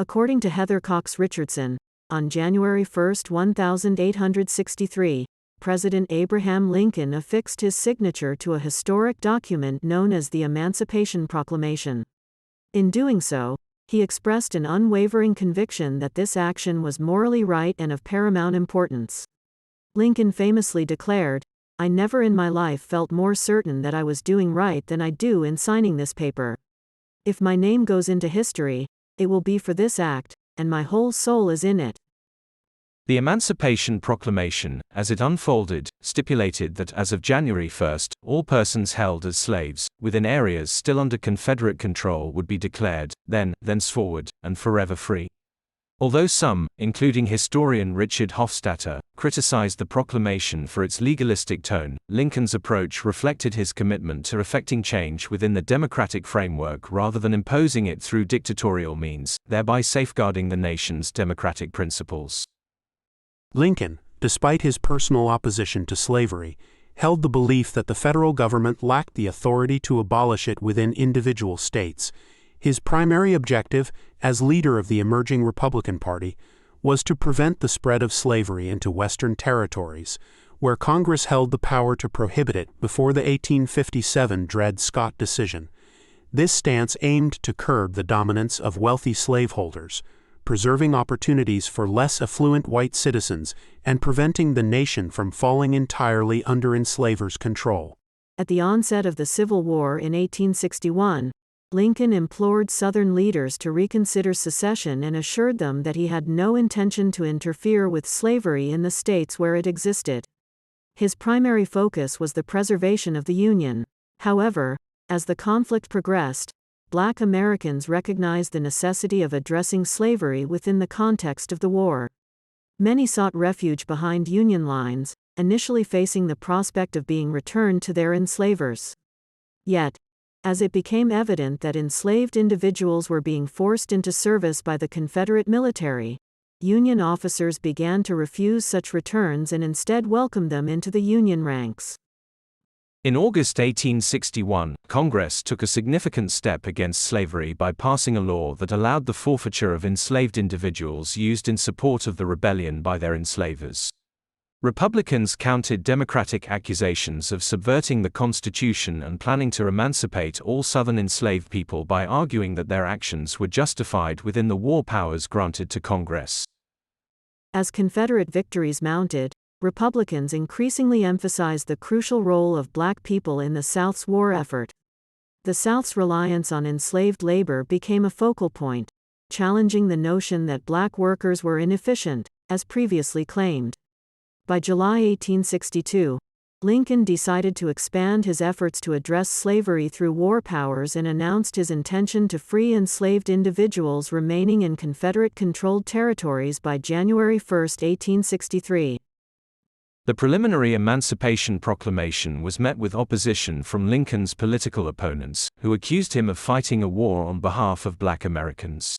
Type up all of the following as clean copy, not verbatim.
According to Heather Cox Richardson, on January 1, 1863, President Abraham Lincoln affixed his signature to a historic document known as the Emancipation Proclamation. In doing so, he expressed an unwavering conviction that this action was morally right and of paramount importance. Lincoln famously declared, "I never in my life felt more certain that I was doing right than I do in signing this paper. If my name goes into history, it will be for this act, and my whole soul is in it." The Emancipation Proclamation, as it unfolded, stipulated that as of January 1, all persons held as slaves, within areas still under Confederate control would be declared, thenceforward, and forever free. Although some, including historian Richard Hofstadter, criticized the proclamation for its legalistic tone, Lincoln's approach reflected his commitment to effecting change within the democratic framework rather than imposing it through dictatorial means, thereby safeguarding the nation's democratic principles. Lincoln, despite his personal opposition to slavery, held the belief that the federal government lacked the authority to abolish it within individual states. His primary objective, as leader of the emerging Republican Party, was to prevent the spread of slavery into Western territories, where Congress held the power to prohibit it before the 1857 Dred Scott decision. This stance aimed to curb the dominance of wealthy slaveholders, preserving opportunities for less affluent white citizens and preventing the nation from falling entirely under enslavers' control. At the onset of the Civil War in 1861, Lincoln implored Southern leaders to reconsider secession and assured them that he had no intention to interfere with slavery in the states where it existed. His primary focus was the preservation of the Union. However, as the conflict progressed, Black Americans recognized the necessity of addressing slavery within the context of the war. Many sought refuge behind Union lines, initially facing the prospect of being returned to their enslavers. Yet, as it became evident that enslaved individuals were being forced into service by the Confederate military, Union officers began to refuse such returns and instead welcomed them into the Union ranks. In August 1861, Congress took a significant step against slavery by passing a law that allowed the forfeiture of enslaved individuals used in support of the rebellion by their enslavers. Republicans countered Democratic accusations of subverting the Constitution and planning to emancipate all Southern enslaved people by arguing that their actions were justified within the war powers granted to Congress. As Confederate victories mounted, Republicans increasingly emphasized the crucial role of Black people in the South's war effort. The South's reliance on enslaved labor became a focal point, challenging the notion that Black workers were inefficient, as previously claimed. By July 1862, Lincoln decided to expand his efforts to address slavery through war powers and announced his intention to free enslaved individuals remaining in Confederate-controlled territories by January 1, 1863. The preliminary Emancipation Proclamation was met with opposition from Lincoln's political opponents, who accused him of fighting a war on behalf of Black Americans.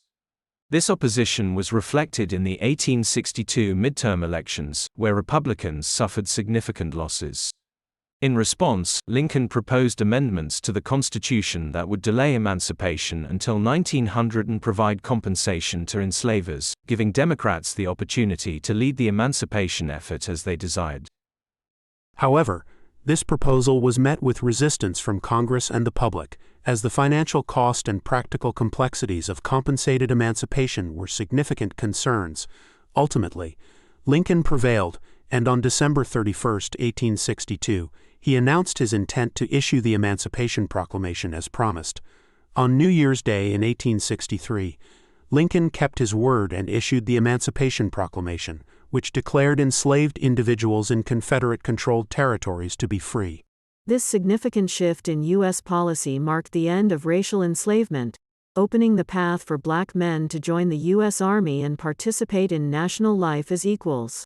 This opposition was reflected in the 1862 midterm elections, where Republicans suffered significant losses. In response, Lincoln proposed amendments to the Constitution that would delay emancipation until 1900 and provide compensation to enslavers, giving Democrats the opportunity to lead the emancipation effort as they desired. However, this proposal was met with resistance from Congress and the public, as the financial cost and practical complexities of compensated emancipation were significant concerns. Ultimately, Lincoln prevailed, and on December 31, 1862, he announced his intent to issue the Emancipation Proclamation as promised. On New Year's Day in 1863, Lincoln kept his word and issued the Emancipation Proclamation, which declared enslaved individuals in Confederate-controlled territories to be free. This significant shift in U.S. policy marked the end of racial enslavement, opening the path for Black men to join the U.S. Army and participate in national life as equals.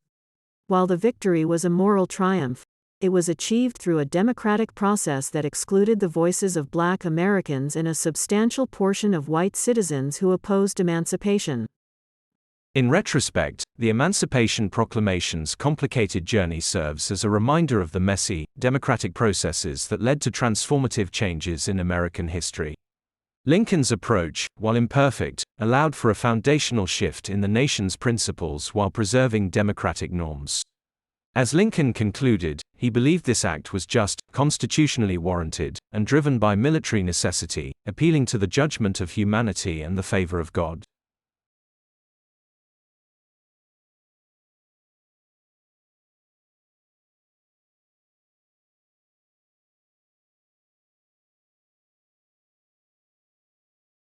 While the victory was a moral triumph, it was achieved through a democratic process that excluded the voices of Black Americans and a substantial portion of white citizens who opposed emancipation. In retrospect, the Emancipation Proclamation's complicated journey serves as a reminder of the messy, democratic processes that led to transformative changes in American history. Lincoln's approach, while imperfect, allowed for a foundational shift in the nation's principles while preserving democratic norms. As Lincoln concluded, he believed this act was just, constitutionally warranted, and driven by military necessity, appealing to the judgment of humanity and the favor of God.